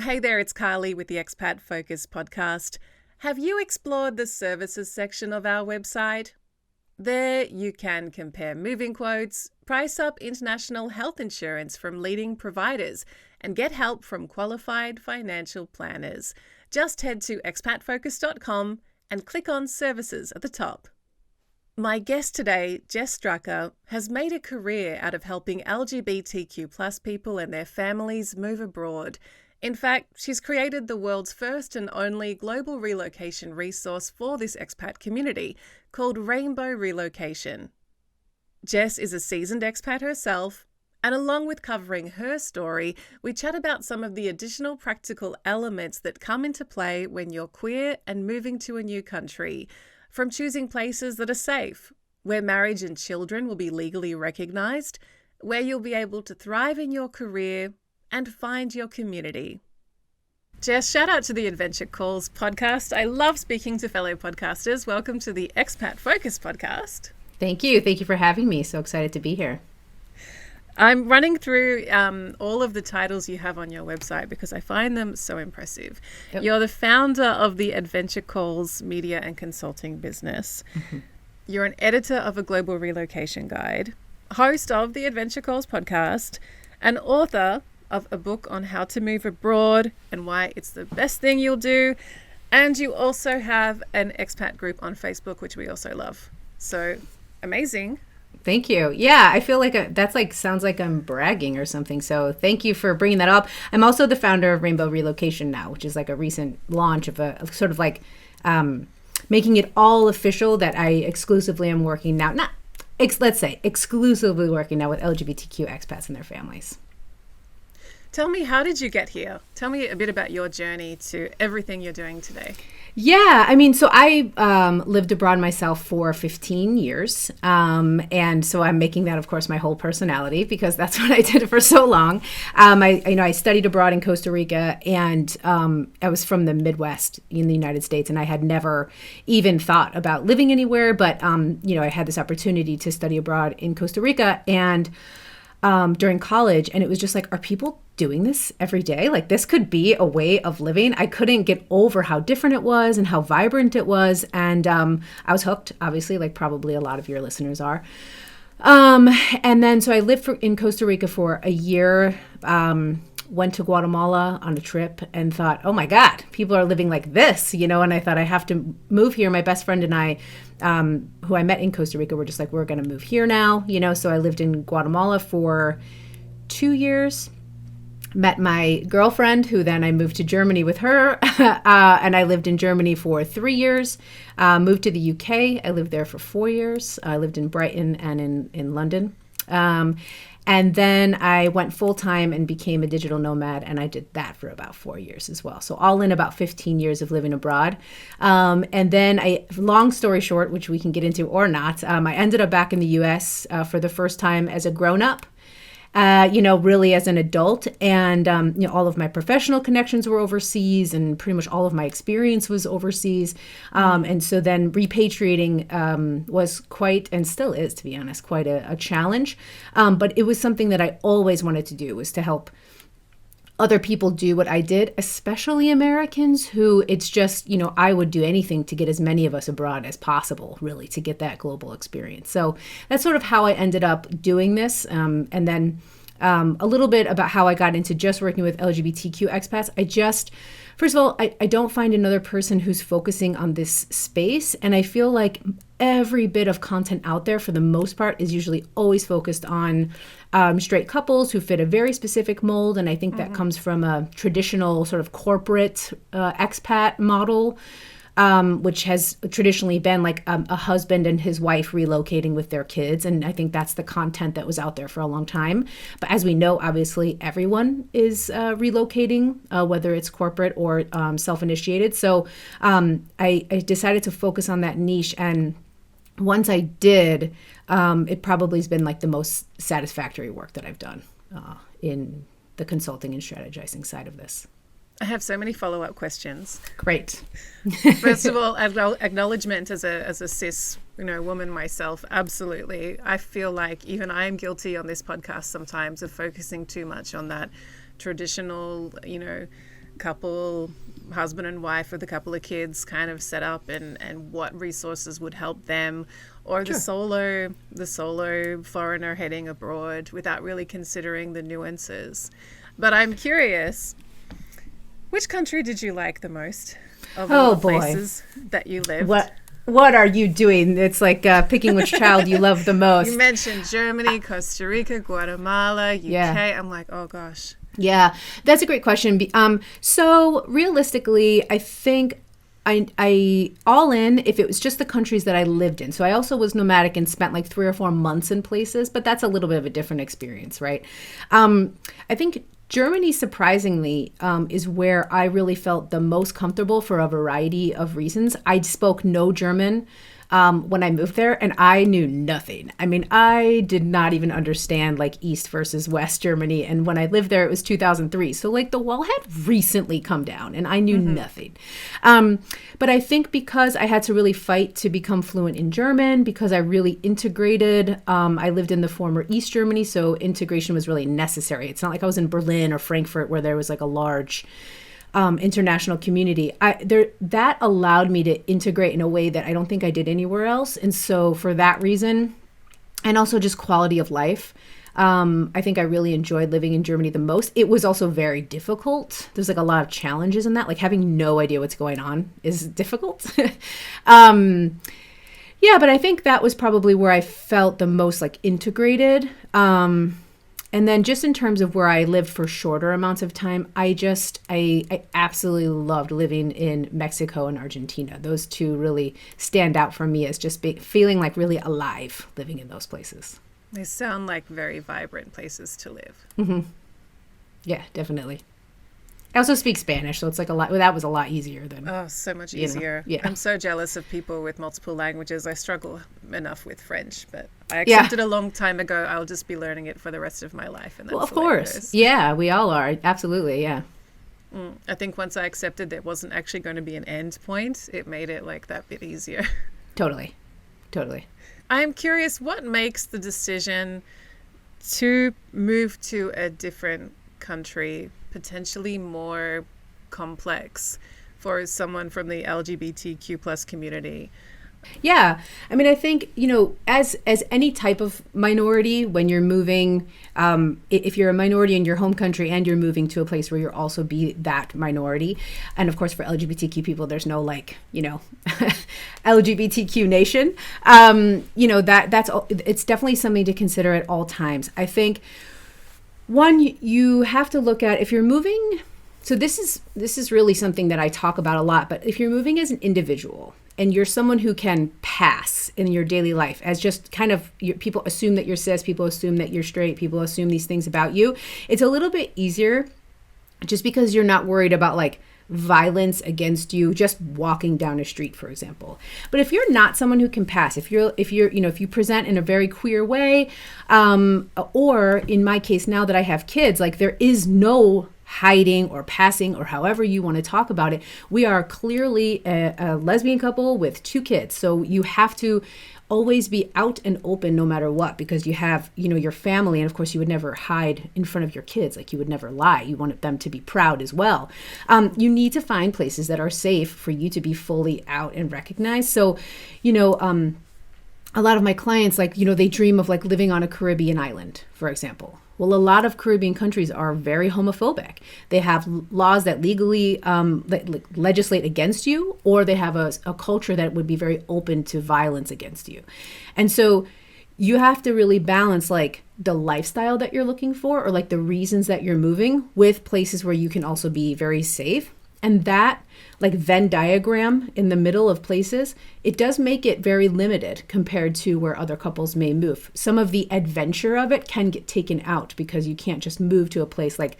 Hey there, it's Carly with the Expat Focus podcast. Have you explored the services section of our website? There you can compare moving quotes, price up international health insurance from leading providers, and get help from qualified financial planners. Just head to expatfocus.com and click on Services at the top. My guest today, Jess Drucker, has made a career out of helping LGBTQ+ people and their families move abroad. In fact, she's created the world's first and only global relocation resource for this expat community called Rainbow Relocation. Jess is a seasoned expat herself, and along with covering her story, we chat about some of the additional practical elements that come into play when you're queer and moving to a new country, from choosing places that are safe, where marriage and children will be legally recognised, where you'll be able to thrive in your career, and find your community. Jess, shout out to the Adventure Calls podcast. I love speaking to fellow podcasters. Welcome to the Expat Focus podcast. Thank you. Thank you for having me. So excited to be here. I'm running through all of the titles you have on your website because I find them so impressive. Yep. You're the founder of the Adventure Calls media and consulting business. Mm-hmm. You're an editor of a global relocation guide, host of the Adventure Calls podcast, and author of a book on how to move abroad and why it's the best thing you'll do. And you also have an expat group on Facebook, which we also love. So amazing. Thank you. Yeah, I feel like that's sounds like I'm bragging or something. So thank you for bringing that up. I'm also the founder of Rainbow Relocation now, which is like a recent launch of a sort of like making it all official that I exclusively am working now. Let's say exclusively working now with LGBTQ expats and their families. Tell me, how did you get here? Tell me a bit about your journey to everything you're doing today. Yeah, I mean, so I lived abroad myself for 15 years. And so I'm making that, of course, my whole personality because that's what I did for so long. I studied abroad in Costa Rica, and I was from the Midwest in the United States, and I had never even thought about living anywhere. But, I had this opportunity to study abroad in Costa Rica and during college, and it was just like, are people doing this every day? Like, this could be a way of living. I couldn't get over how different it was and how vibrant it was. And I was hooked, obviously, like probably a lot of your listeners are. And then so I lived in Costa Rica for a year, went to Guatemala on a trip and thought, oh my God, people are living like this, and I thought I have to move here. My best friend and I, who I met in Costa Rica, were just like, we're going to move here now, so I lived in Guatemala for 2 years. Met my girlfriend, who then I moved to Germany with her, and I lived in Germany for 3 years. Moved to the UK. I lived there for 4 years. I lived in Brighton and in London. And then I went full-time and became a digital nomad, and I did that for about 4 years as well. So all in about 15 years of living abroad. And then long story short, which we can get into or not, I ended up back in the US for the first time as a grown-up. Really as an adult, and, all of my professional connections were overseas, and pretty much all of my experience was overseas. And so then repatriating was quite, and still is, to be honest, quite a challenge. But it was something that I always wanted to do, was to help other people do what I did, especially Americans who it's just, I would do anything to get as many of us abroad as possible, really, to get that global experience. So that's sort of how I ended up doing this. And then a little bit about how I got into just working with LGBTQ expats. First of all, I don't find another person who's focusing on this space. And I feel like every bit of content out there, for the most part, is usually always focused on straight couples who fit a very specific mold. And I think that comes from a traditional sort of corporate expat model, which has traditionally been like a husband and his wife relocating with their kids. And I think that's the content that was out there for a long time. But as we know, obviously, everyone is relocating, whether it's corporate or self-initiated. So I decided to focus on that niche. And once I did, it probably has been like the most satisfactory work that I've done in the consulting and strategizing side of this. I have so many follow-up questions. Great. First of all, acknowledgement as a cis, woman myself. Absolutely. I feel like even I am guilty on this podcast sometimes of focusing too much on that traditional, couple, husband and wife with a couple of kids kind of set up, and what resources would help them, or the solo foreigner heading abroad without really considering the nuances. But I'm curious, which country did you like the most of all the places that you lived? What are you doing? It's like picking which child you love the most. You mentioned Germany, Costa Rica, Guatemala, UK. Yeah. I'm like, oh gosh. Yeah, that's a great question. So realistically, I think I all in, if it was just the countries that I lived in. So I also was nomadic and spent like 3 or 4 months in places, but that's a little bit of a different experience, right? I think Germany, surprisingly, is where I really felt the most comfortable for a variety of reasons. I spoke no German when I moved there, and I knew nothing. I mean, I did not even understand like East versus West Germany. And when I lived there, it was 2003. So like the wall had recently come down and I knew nothing. But I think because I had to really fight to become fluent in German, because I really integrated, I lived in the former East Germany, so integration was really necessary. It's not like I was in Berlin or Frankfurt where there was like a large international community. That allowed me to integrate in a way that I don't think I did anywhere else. And so for that reason, and also just quality of life, I think I really enjoyed living in Germany the most. It was also very difficult. There's like a lot of challenges in that, like having no idea what's going on is difficult. Yeah, but I think that was probably where I felt the most like integrated. And then just in terms of where I lived for shorter amounts of time, I absolutely loved living in Mexico and Argentina. Those two really stand out for me as just feeling like really alive living in those places. They sound like very vibrant places to live. Mm-hmm. Yeah, definitely. I also speak Spanish, so it's like that was a lot easier than. Oh, so much easier. Yeah. I'm so jealous of people with multiple languages. I struggle enough with French, but I accepted a long time ago I'll just be learning it for the rest of my life. And that's of course. Yeah, we all are. Absolutely, yeah. I think once I accepted there wasn't actually going to be an end point, it made it like that bit easier. Totally. I'm curious, what makes the decision to move to a different country potentially more complex for someone from the LGBTQ plus community? Yeah. I mean, I think, as any type of minority, when you're moving, if you're a minority in your home country and you're moving to a place where you'll also be that minority. And of course, for LGBTQ people, there's no LGBTQ nation. It's definitely something to consider at all times. I think one, you have to look at if you're moving. So this is really something that I talk about a lot, but if you're moving as an individual and you're someone who can pass in your daily life as just kind of, people assume that you're cis, people assume that you're straight, people assume these things about you. It's a little bit easier just because you're not worried about like violence against you just walking down a street, for example. But if you're not someone who can pass, if you present in a very queer way, or in my case, now that I have kids, like there is no hiding or passing or however you want to talk about it. We are clearly a lesbian couple with 2 kids. So you have to always be out and open no matter what, because you have, your family. And of course you would never hide in front of your kids. Like you would never lie. You want them to be proud as well. You need to find places that are safe for you to be fully out and recognized. So, a lot of my clients, they dream of like living on a Caribbean island, for example. Well, a lot of Caribbean countries are very homophobic. They have laws that legally legislate against you, or they have a culture that would be very open to violence against you. And so you have to really balance like the lifestyle that you're looking for, or like the reasons that you're moving, with places where you can also be very safe. And that like Venn diagram in the middle of places, it does make it very limited compared to where other couples may move. Some of the adventure of it can get taken out because you can't just move to a place like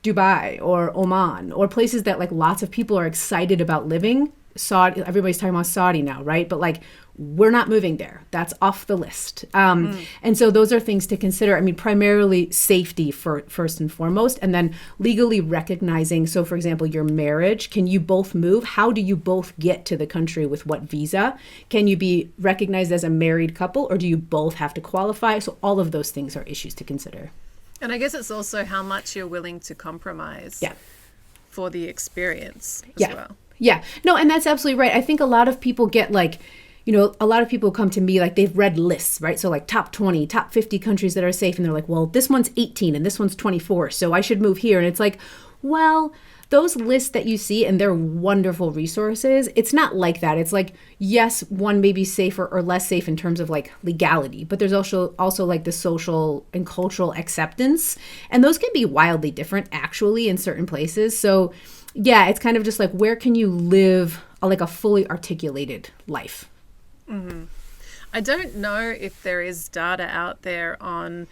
Dubai or Oman, or places that like lots of people are excited about living. Saudi, everybody's talking about Saudi now, right? But like, we're not moving there. That's off the list. And so those are things to consider. I mean, primarily safety first and foremost, and then legally recognizing. So for example, your marriage, can you both move? How do you both get to the country with what visa? Can you be recognized as a married couple, or do you both have to qualify? So all of those things are issues to consider. And I guess it's also how much you're willing to compromise. Yeah. for the experience as Yeah. well. Yeah. No, and that's absolutely right. I think a lot of people get like, you know, a lot of people come to me like they've read lists, right? So like top 20, top 50 countries that are safe. And they're like, well, this one's 18 and this one's 24. So I should move here. And it's like, well, those lists that you see, and they're wonderful resources, it's not like that. It's like, yes, one may be safer or less safe in terms of like legality, but there's also like the social and cultural acceptance. And those can be wildly different actually in certain places. So yeah, it's kind of just like, where can you live like a fully articulated life? Mm-hmm. I don't know if there is data out there on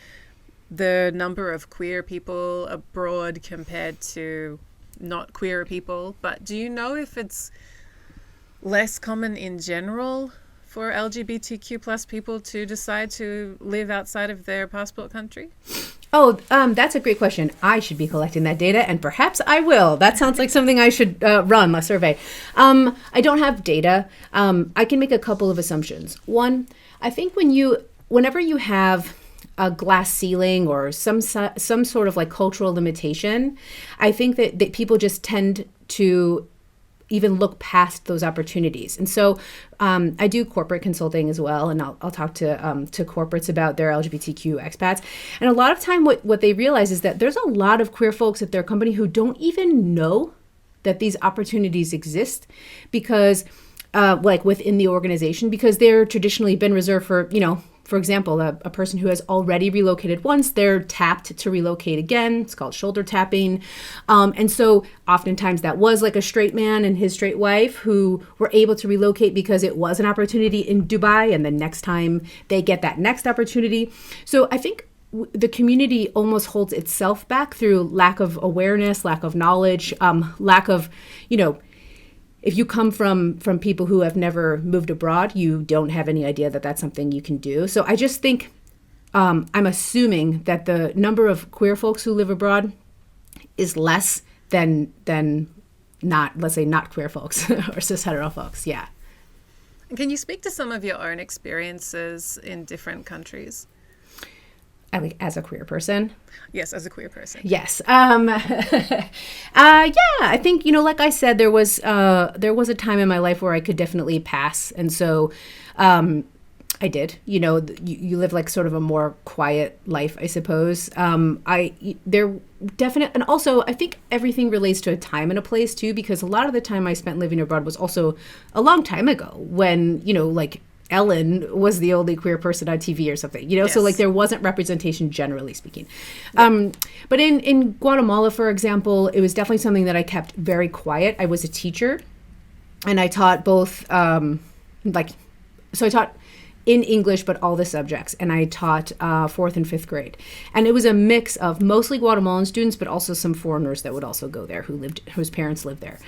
the number of queer people abroad compared to not queer people, but do you know if it's less common in general for LGBTQ plus people to decide to live outside of their passport country? Oh, that's a great question. I should be collecting that data, and perhaps I will. That sounds like something I should run a survey. I don't have data. I can make a couple of assumptions. One, I think whenever you have a glass ceiling or some sort of like cultural limitation, I think that people just tend to even look past those opportunities. And so I do corporate consulting as well, and I'll talk to corporates about their LGBTQ expats. And a lot of time what they realize is that there's a lot of queer folks at their company who don't even know that these opportunities exist because like within the organization, because they're traditionally been reserved for, you know, for example, a person who has already relocated once, they're tapped to relocate again. It's called shoulder tapping. And so oftentimes that was like a straight man and his straight wife who were able to relocate because it was an opportunity in Dubai. And the next time they get that next opportunity. So I think the community almost holds itself back through lack of awareness, lack of knowledge, lack of, you know, if you come from people who have never moved abroad, you don't have any idea that that's something you can do. So I just think I'm assuming that the number of queer folks who live abroad is less than not, let's say, not queer folks or cis hetero folks. Yeah. Can you speak to some of your own experiences in different countries? As a queer person? Yes, as a queer person. Yes. Yeah, I think, you know, like I said, there was a time in my life where I could definitely pass. And so I did, you know, you live like sort of a more quiet life, I suppose. There definitely, and also I think everything relates to a time and a place too, because a lot of the time I spent living abroad was also a long time ago when, you know, like Ellen was the only queer person on TV or something, you know, yes. So like there wasn't representation generally speaking. Yeah. But in Guatemala, for example, it was definitely something that I kept very quiet. I was a teacher and I taught both, so I taught in English, but all the subjects. And I taught 4th and 5th grade. And it was a mix of mostly Guatemalan students, but also some foreigners that would also go there whose parents lived there.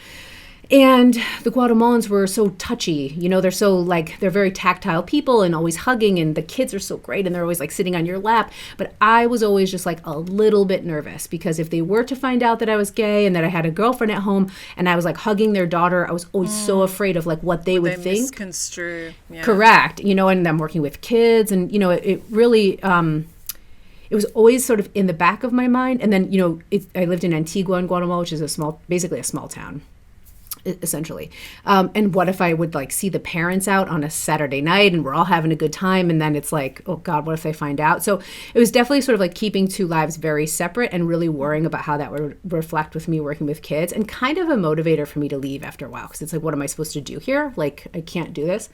And the Guatemalans were so touchy, you know, they're very tactile people and always hugging, and the kids are so great and they're always like sitting on your lap. But I was always just like a little bit nervous because if they were to find out that I was gay and that I had a girlfriend at home and I was like hugging their daughter, I was always so afraid of like what they would think. Misconstrue. Yeah. Correct. You know, and I'm working with kids and, you know, it really, it was always sort of in the back of my mind. And then, you know, I lived in Antigua in Guatemala, which is basically a small town. Essentially. And what if I would like see the parents out on a Saturday night and we're all having a good time and then it's like, oh God, what if they find out? So it was definitely sort of like keeping two lives very separate and really worrying about how that would reflect with me working with kids, and kind of a motivator for me to leave after a while because it's like, what am I supposed to do here? Like, I can't do this.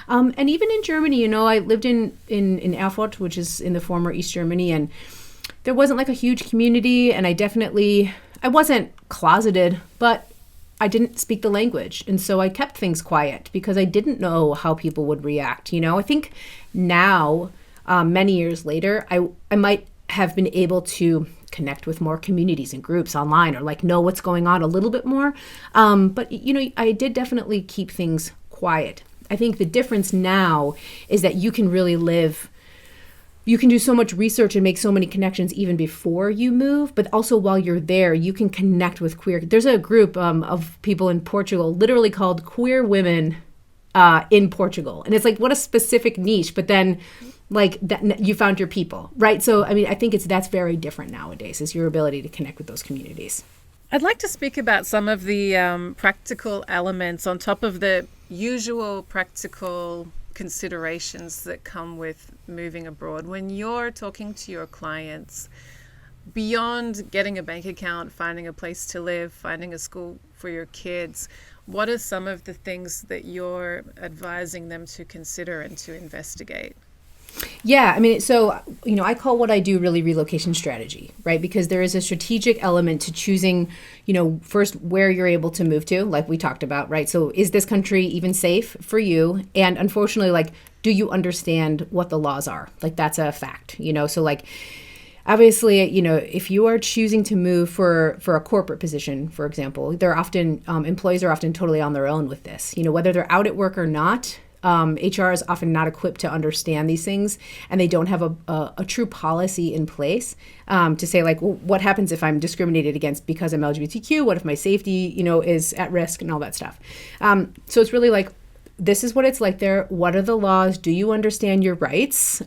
And even in Germany, you know, I lived in Erfurt, which is in the former East Germany, and there wasn't like a huge community, and I wasn't closeted, but I didn't speak the language. And so I kept things quiet because I didn't know how people would react. You know, I think now, many years later, I might have been able to connect with more communities and groups online or like know what's going on a little bit more. But, you know, I did definitely keep things quiet. I think the difference now is that you can really you can do so much research and make so many connections even before you move, but also while you're there, you can connect with queer. There's a group of people in Portugal literally called Queer Women in Portugal. And it's like, what a specific niche, but then like that you found your people, right? So, I mean, I think that's very different nowadays, is your ability to connect with those communities. I'd like to speak about some of the practical elements on top of the usual practical considerations that come with moving abroad. When you're talking to your clients, beyond getting a bank account, finding a place to live, finding a school for your kids, what are some of the things that you're advising them to consider and to investigate? Yeah, I mean, so, I call what I do really relocation strategy, right? Because there is a strategic element to choosing, first where you're able to move to, like we talked about, right? So is this country even safe for you? And unfortunately, like, do you understand what the laws are? Like, that's a fact, So like, obviously, if you are choosing to move for a corporate position, for example, they're often, employees are often totally on their own with this, whether they're out at work or not. HR is often not equipped to understand these things, and they don't have a true policy in place to say, like, well, what happens if I'm discriminated against because I'm LGBTQ? What if my safety, is at risk and all that stuff? So it's really like, this is what it's like there. What are the laws? Do you understand your rights?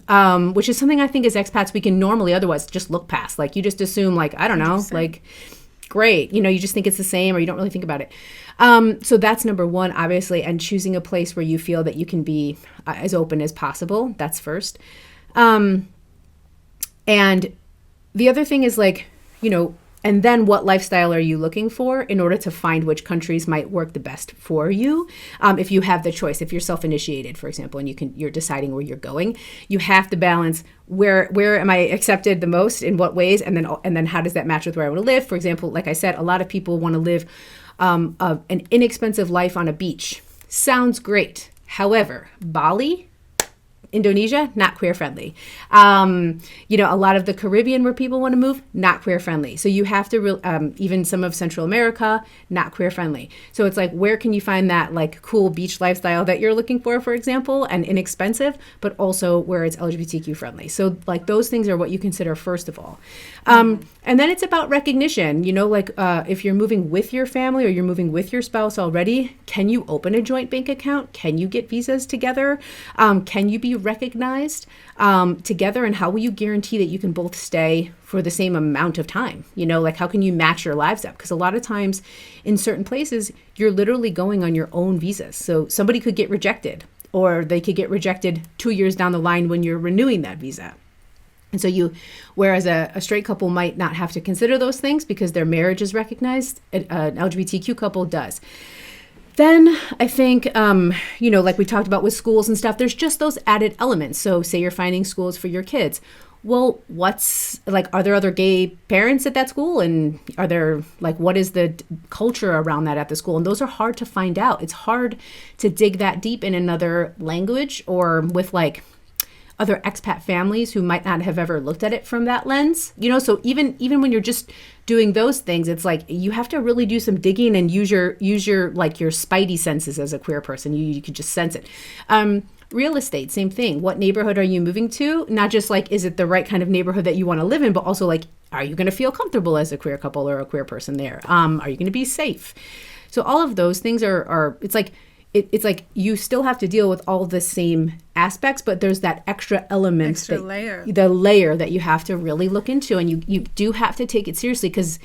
Which is something I think as expats we can normally otherwise just look past. Like, you just assume, like, I don't know, 100%. Like, great. You just think it's the same, or you don't really think about it. So that's number one, obviously, and choosing a place where you feel that you can be as open as possible. That's first. And the other thing is, like, and then what lifestyle are you looking for in order to find which countries might work the best for you? If you have the choice, if you're self-initiated, for example, and you're deciding where you're going, you have to balance where am I accepted the most, in what ways, and then how does that match with where I want to live? For example, like I said, a lot of people want to live an inexpensive life on a beach. Sounds great. However, Bali, Indonesia, not queer friendly. A lot of the Caribbean where people want to move, not queer friendly. So you have to, even some of Central America, not queer friendly. So it's like, where can you find that, like, cool beach lifestyle that you're looking for example, and inexpensive, but also where it's LGBTQ friendly. So, like, those things are what you consider first of all. And then it's about recognition, if you're moving with your family or you're moving with your spouse already, can you open a joint bank account? Can you get visas together? Can you be recognized together, and how will you guarantee that you can both stay for the same amount of time? Like, how can you match your lives up? Because a lot of times in certain places, you're literally going on your own visas. So somebody could get rejected, or they could get rejected 2 years down the line when you're renewing that visa. And so whereas a straight couple might not have to consider those things because their marriage is recognized, an LGBTQ couple does. Then I think, like we talked about with schools and stuff, there's just those added elements. So say you're finding schools for your kids. Well, are there other gay parents at that school? And are there, like, what is the culture around that at the school? And those are hard to find out. It's hard to dig that deep in another language or with, like, other expat families who might not have ever looked at it from that lens, so even when you're just doing those things, it's like you have to really do some digging and use your like your spidey senses as a queer person. You could just sense it. Real estate, same thing. What neighborhood are you moving to? Not just like, is it the right kind of neighborhood that you want to live in, but also, like, are you going to feel comfortable as a queer couple or a queer person there? Are you going to be safe? So all of those things are it's like, it's like you still have to deal with all the same aspects, but there's that extra element, the layer that you have to really look into, and you do have to take it seriously, because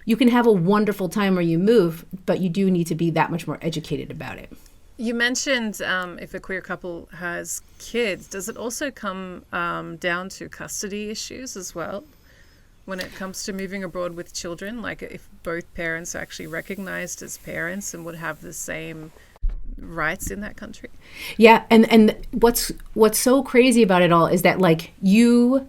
you can have a wonderful time where you move, but you do need to be that much more educated about it. You mentioned if a queer couple has kids, does it also come down to custody issues as well when it comes to moving abroad with children? Like, if both parents are actually recognized as parents and would have the same rights in that country? Yeah, and what's so crazy about it all is that, like, you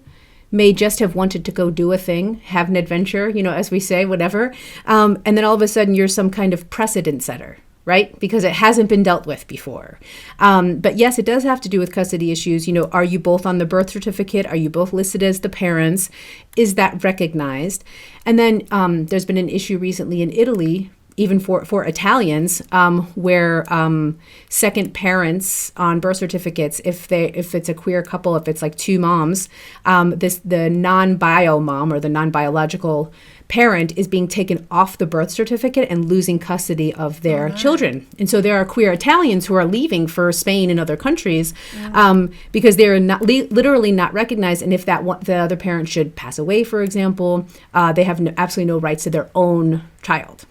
may just have wanted to go do a thing, have an adventure, as we say, whatever, and then all of a sudden you're some kind of precedent setter, right? Because it hasn't been dealt with before. But yes, it does have to do with custody issues. Are you both on the birth certificate? Are you both listed as the parents? Is that recognized? And then there's been an issue recently in Italy even for Italians, where second parents on birth certificates, if it's a queer couple, if it's like two moms, the non-bio mom or the non-biological parent is being taken off the birth certificate and losing custody of their children. And so there are queer Italians who are leaving for Spain and other countries because they're not literally not recognized. And if the other parent should pass away, for example, they have absolutely no rights to their own child.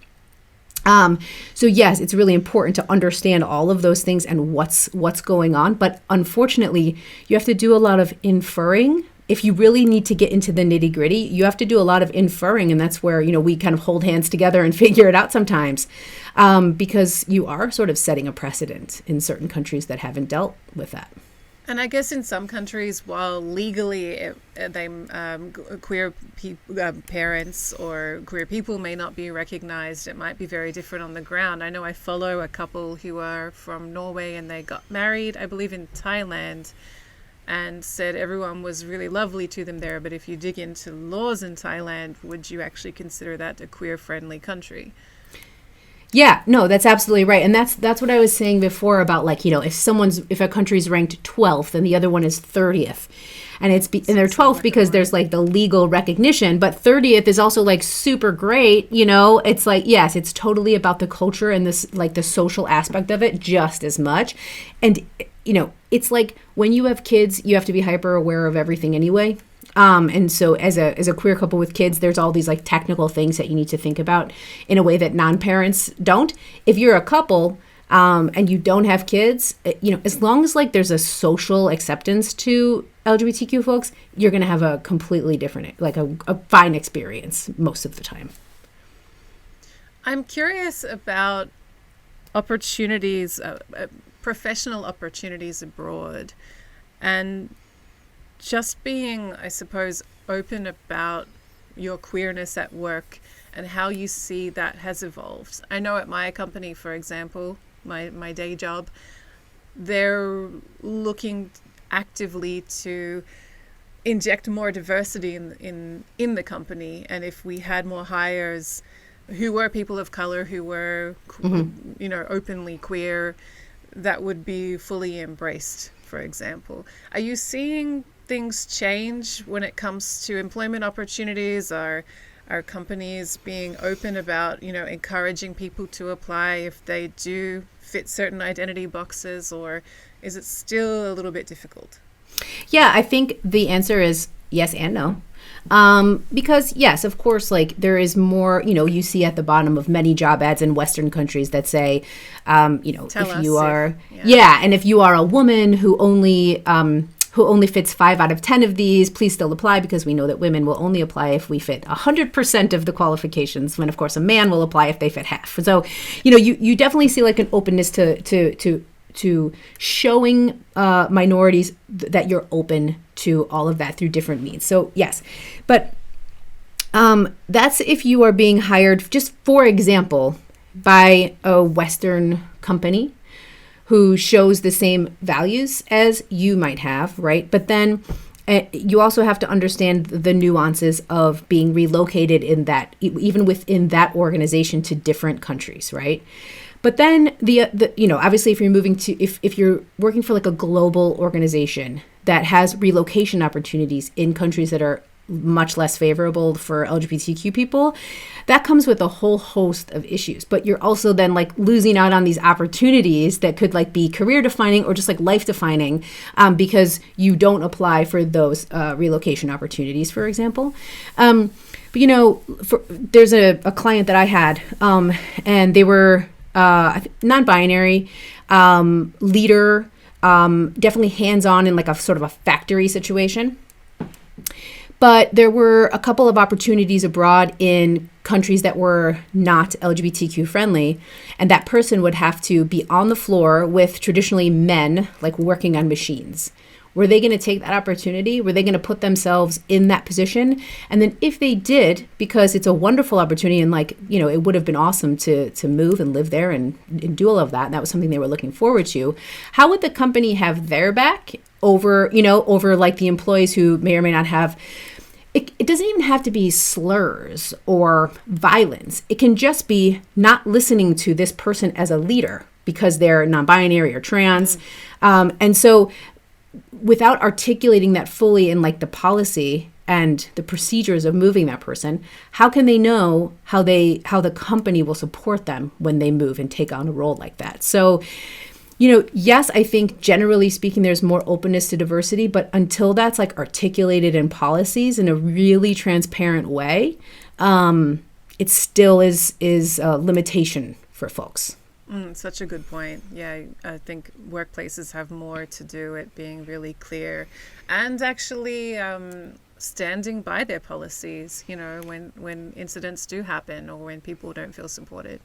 So yes, it's really important to understand all of those things and what's going on. But unfortunately, you have to do a lot of inferring. If you really need to get into the nitty gritty, you have to do a lot of inferring. And that's where, we kind of hold hands together and figure it out sometimes, because you are sort of setting a precedent in certain countries that haven't dealt with that. And I guess in some countries, while legally queer parents or queer people may not be recognized, it might be very different on the ground. I know I follow a couple who are from Norway and they got married, I believe, in Thailand, and said everyone was really lovely to them there. But if you dig into laws in Thailand, would you actually consider that a queer-friendly country? Yeah, no, that's absolutely right. And that's what I was saying before about, like, if a country's ranked 12th and the other one is 30th, and and they're 12th because there's like the legal recognition, but 30th is also like super great, it's like, yes, it's totally about the culture and this, like, the social aspect of it just as much. And, it's like when you have kids, you have to be hyper aware of everything anyway. And so as a queer couple with kids, there's all these like technical things that you need to think about in a way that non-parents don't. If you're a couple and you don't have kids, as long as like there's a social acceptance to LGBTQ folks, you're going to have a completely different, like a fine experience most of the time. I'm curious about opportunities, professional opportunities abroad, and just being, I suppose, open about your queerness at work and how you see that has evolved. I know at my company, for example, my day job, they're looking actively to inject more diversity in the company. And if we had more hires who were people of color, who were, openly queer, that would be fully embraced, for example. Are you seeing things change when it comes to employment opportunities? Are companies being open about, encouraging people to apply if they do fit certain identity boxes, or is it still a little bit difficult? Yeah, I think the answer is yes and no. Because yes, of course, like there is more, you see at the bottom of many job ads in Western countries that say, and if you are a woman who only fits 5 out of 10 of these, please still apply, because we know that women will only apply if we fit 100% of the qualifications, when of course a man will apply if they fit half. So, you definitely see like an openness to showing minorities that you're open to all of that through different means. So yes, but that's if you are being hired, just for example, by a Western company who shows the same values as you might have, right? But then you also have to understand the nuances of being relocated in that, even within that organization, to different countries, right? But then the obviously if you're moving to, if you're working for like a global organization that has relocation opportunities in countries that are much less favorable for LGBTQ people, that comes with a whole host of issues. But you're also then like losing out on these opportunities that could like be career defining or just like life defining, because you don't apply for those relocation opportunities, for example. But there's a client that I had, and they were non-binary, leader, definitely hands-on in like a sort of a factory situation. But there were a couple of opportunities abroad in countries that were not LGBTQ friendly, and that person would have to be on the floor with traditionally men, like working on machines. Were they going to take that opportunity? Were they going to put themselves in that position? And then if they did, because it's a wonderful opportunity and like, it would have been awesome to move and live there and do all of that, and that was something they were looking forward to, how would the company have their back over like the employees who may or may not have it doesn't even have to be slurs or violence. It can just be not listening to this person as a leader because they're non-binary or trans. And so without articulating that fully in like the policy and the procedures of moving that person, how can they know how the company will support them when they move and take on a role like that? So, yes, I think generally speaking, there's more openness to diversity, but until that's like articulated in policies in a really transparent way, it still is a limitation for folks. Such a good point. Yeah, I think workplaces have more to do it being really clear and actually standing by their policies, when incidents do happen or when people don't feel supported.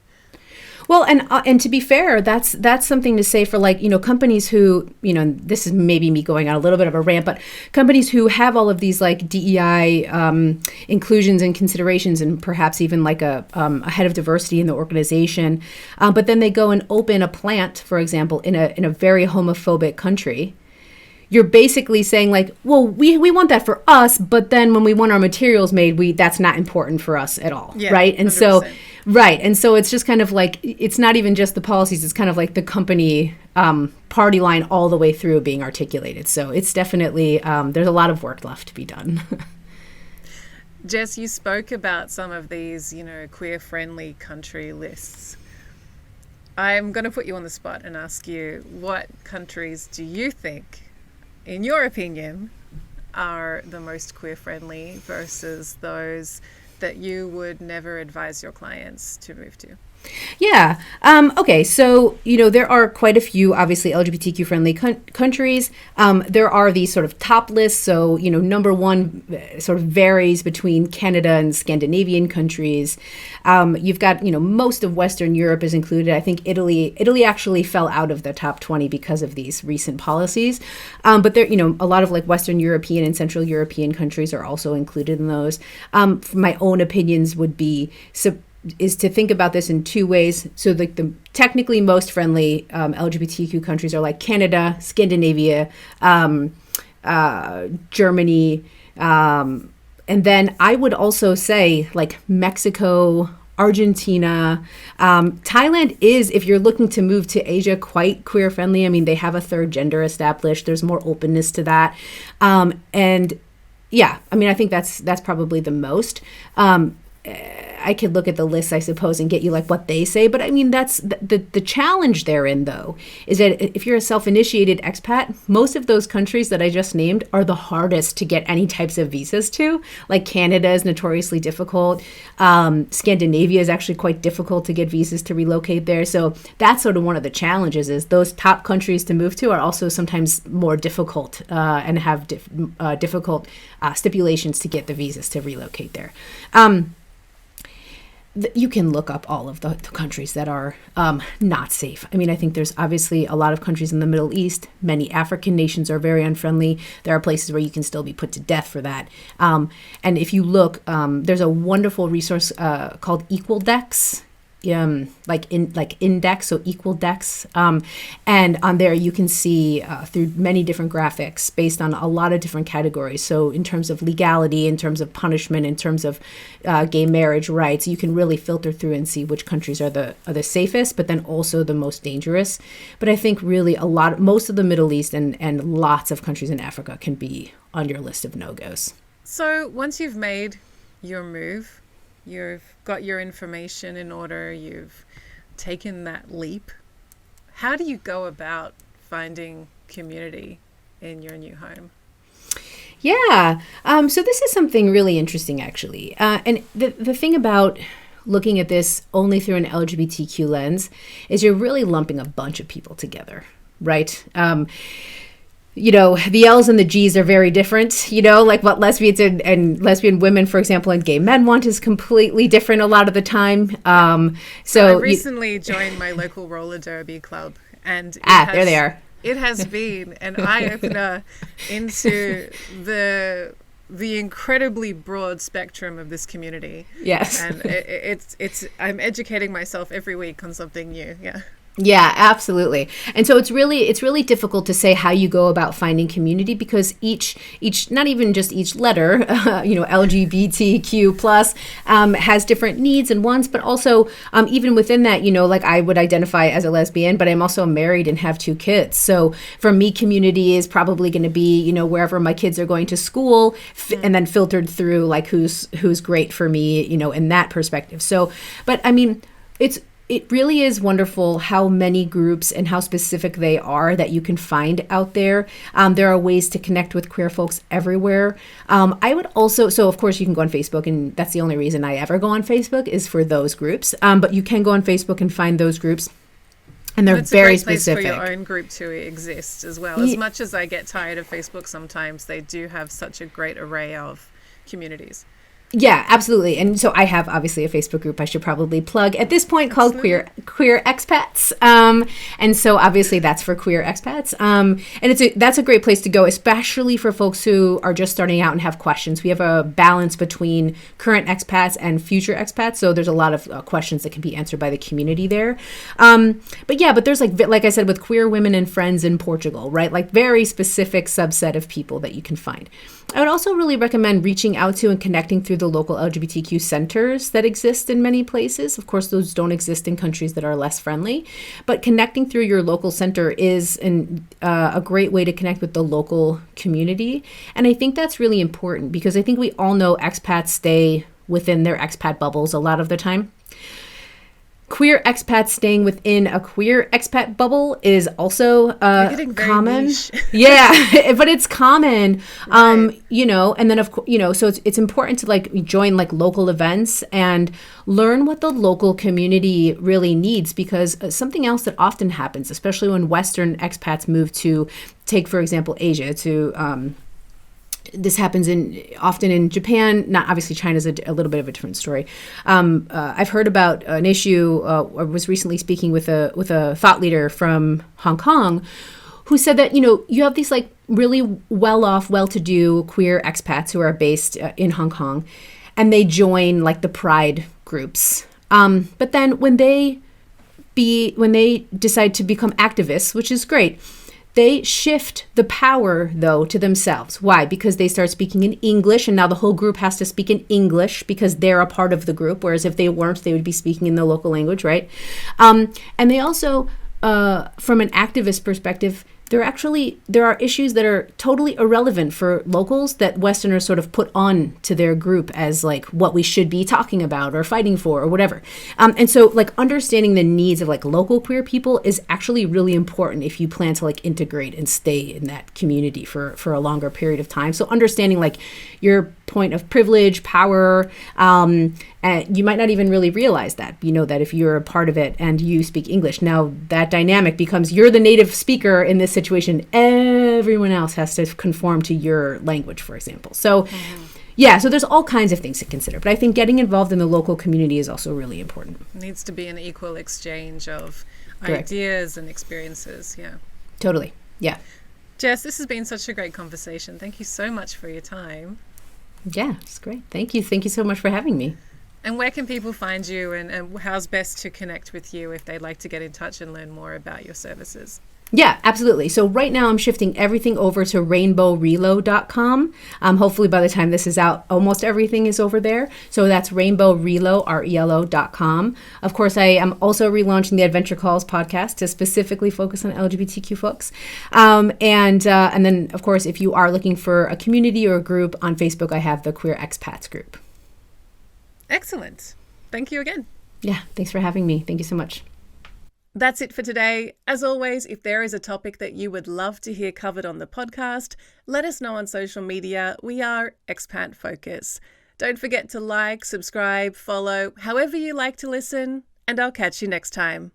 Well, and to be fair, that's something to say for like, companies who, this is maybe me going on a little bit of a rant, but companies who have all of these like DEI inclusions and considerations and perhaps even like a head of diversity in the organization, but then they go and open a plant, for example, in a very homophobic country. You're basically saying like, well, we want that for us, but then when we want our materials made, that's not important for us at all, right? And 100%. And so it's just kind of like, it's not even just the policies, it's kind of like the company party line all the way through being articulated. So it's definitely, there's a lot of work left to be done. Jess, you spoke about some of these, queer-friendly country lists. I'm going to put you on the spot and ask you, what countries do you think, in your opinion, are the most queer-friendly versus those that you would never advise your clients to move to? Yeah. Okay. So, there are quite a few, obviously, LGBTQ friendly countries. There are these sort of top lists. So, number one sort of varies between Canada and Scandinavian countries. You've got, most of Western Europe is included. I think Italy actually fell out of the top 20 because of these recent policies. But there, a lot of like Western European and Central European countries are also included in those. My own opinions would be is to think about this in two ways. So like the technically most friendly LGBTQ countries are like Canada, Scandinavia, Germany. And then I would also say like Mexico, Argentina. Thailand is, if you're looking to move to Asia, quite queer friendly. I mean, they have a third gender established. There's more openness to that. And yeah, I mean, I think that's probably the most. I could look at the list, I suppose, and get you like what they say. But I mean, that's the challenge therein, though, is that if you're a self-initiated expat, most of those countries that I just named are the hardest to get any types of visas to. Like Canada is notoriously difficult. Scandinavia is actually quite difficult to get visas to relocate there. So that's sort of one of the challenges, is those top countries to move to are also sometimes more difficult and have difficult stipulations to get the visas to relocate there. You can look up all of the countries that are not safe. I mean, I think there's obviously a lot of countries in the Middle East. Many African nations are very unfriendly. There are places where you can still be put to death for that. And if you look, there's a wonderful resource called Equaldex. Index, so Equaldex, and on there you can see through many different graphics based on a lot of different categories. So in terms of legality, in terms of punishment, in terms of gay marriage rights, you can really filter through and see which countries are the safest, but then also the most dangerous. But I think really most of the Middle East and lots of countries in Africa can be on your list of no-goes. So once you've made your move, you've got your information in order, you've taken that leap, how do you go about finding community in your new home? Yeah. So this is something really interesting, actually. And the thing about looking at this only through an LGBTQ lens is you're really lumping a bunch of people together, right? The L's and the G's are very different, like what lesbians and lesbian women, for example, and gay men want is completely different a lot of the time. So I recently joined my local roller derby club, and there they are. It has been an eye-opener into the incredibly broad spectrum of this community. Yes. And it's I'm educating myself every week on something new. Yeah. Yeah, absolutely. And so it's really difficult to say how you go about finding community, because each not even just each letter, LGBTQ plus has different needs and wants, but also even within that, like I would identify as a lesbian, but I'm also married and have 2 kids. So for me, community is probably going to be wherever my kids are going to school, and then filtered through like who's great for me, in that perspective. So, but I mean, it really is wonderful how many groups and how specific they are that you can find out there. There are ways to connect with queer folks everywhere. I would also, so of course you can go on Facebook, and that's the only reason I ever go on Facebook is for those groups. But you can go on Facebook and find those groups. And they're very specific. It's a great place for your own group to exist as well. As much as I get tired of Facebook sometimes, they do have such a great array of communities. Yeah, absolutely. And so I have obviously a Facebook group I should probably plug at this point called Queer Expats. And so obviously that's for queer expats. And that's a great place to go, especially for folks who are just starting out and have questions. We have a balance between current expats and future expats. So there's a lot of questions that can be answered by the community there. But there's like I said, with queer women and friends in Portugal, right? Like very specific subset of people that you can find. I would also really recommend reaching out to and connecting through the local LGBTQ centers that exist in many places. Of course, those don't exist in countries that are less friendly, but connecting through your local center is a great way to connect with the local community. And I think that's really important because I think we all know expats stay within their expat bubbles a lot of the time. Queer expats staying within a queer expat bubble is also common. Yeah, but it's common, right. And then so it's important to join local events and learn what the local community really needs, because something else that often happens, especially when Western expats move to, take for example, Asia to this happens often in Japan. Not obviously, China's a little bit of a different story. I've heard about an issue. I was recently speaking with a thought leader from Hong Kong, who said that you have these really well-off, well-to-do queer expats who are based in Hong Kong, and they join the pride groups. But then when they decide to become activists, which is great, they shift the power, though, to themselves. Why? Because they start speaking in English, and now the whole group has to speak in English because they're a part of the group, whereas if they weren't, they would be speaking in the local language, right? And they also, from an activist perspective, there are issues that are totally irrelevant for locals that Westerners sort of put on to their group as what we should be talking about or fighting for or whatever. And so understanding the needs of local queer people is actually really important if you plan to integrate and stay in that community for a longer period of time. So understanding your point of privilege, power, and you might not even really realize that, that if you're a part of it and you speak English, now that dynamic becomes you're the native speaker in this situation. Everyone else has to conform to your language, for example. So so there's all kinds of things to consider. But I think getting involved in the local community is also really important. It needs to be an equal exchange of Correct. Ideas and experiences. Yeah. Totally. Yeah. Jess, this has been such a great conversation. Thank you so much for your time. Yeah, it's great. Thank you. Thank you so much for having me. And where can people find you, and how's best to connect with you if they'd like to get in touch and learn more about your services? Yeah, absolutely. So right now I'm shifting everything over to rainbowrelo.com. Hopefully by the time this is out, almost everything is over there. So that's rainbowrelo.com. Of course, I am also relaunching the Adventure Calls podcast to specifically focus on LGBTQ folks. And then, of course, if you are looking for a community or a group on Facebook, I have the Queer Expats group. Excellent. Thank you again. Yeah, thanks for having me. Thank you so much. That's it for today. As always, if there is a topic that you would love to hear covered on the podcast, let us know on social media. We are Expat Focus. Don't forget to subscribe, follow, however you like to listen, and I'll catch you next time.